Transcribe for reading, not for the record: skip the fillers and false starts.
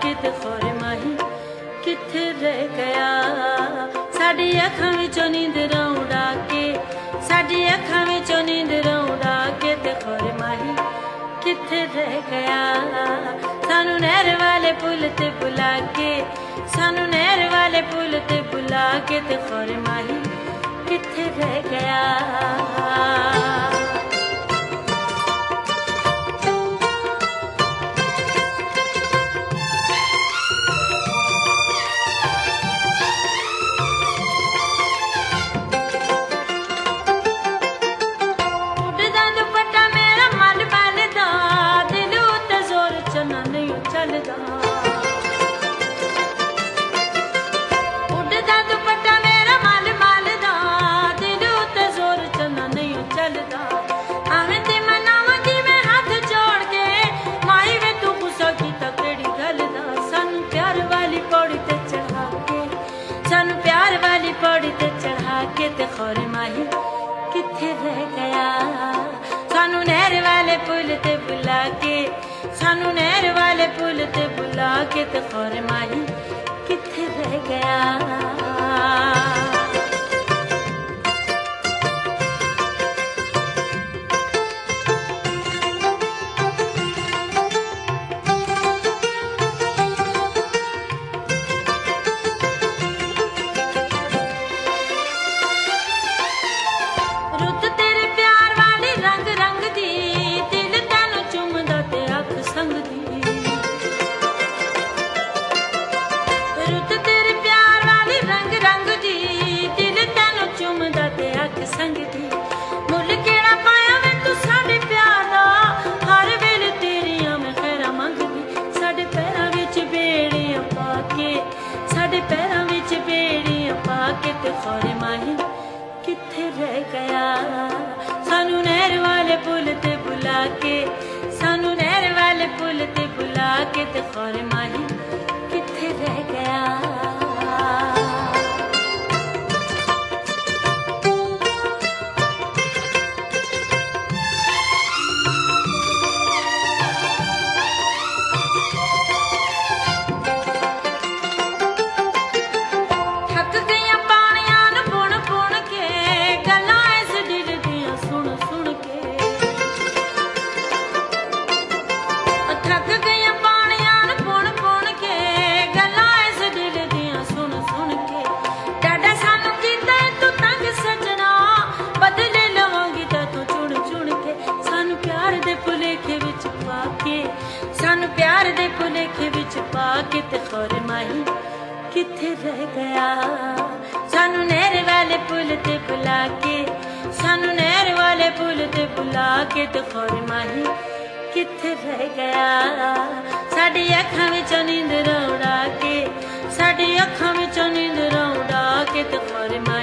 के ते खोरे माही किथे रह गया। साडी अखां विचों नींदरां उड़ा के, साडी अखां विचों नींदरां उड़ा के ते खोरे माही किथे रह गया। सानू नहर वाले पुल ते बुला के, सानू नहर वाले पुल ते बुला के ते खोरे माही किथे रह गया। खोरे माही किथे रह गया। सानू नहर वाले पुल ते बुला के, सानू नहर वाले पुल ते बुला के ते खोरे माही किथे रह गया। खोरे माही किथे रह गया। सानू नहर वाले पुल ते बुला के, सानू नहर वाले पुल ते बुला के ते खोरे माही किथे रह गया। सानू प्यार दे भुलेखे विच पाके ते खोरे माही किथे रह गया। सानू नहर वाले पुल ते बुला के, सानू नहर वाले पुल ते बुला के ते खोरे माही किथे रह गया। साडी अखां विचों नींदरां उड़ा के, साडी अखां विचों नींदरां उड़ा के ते खोरे माही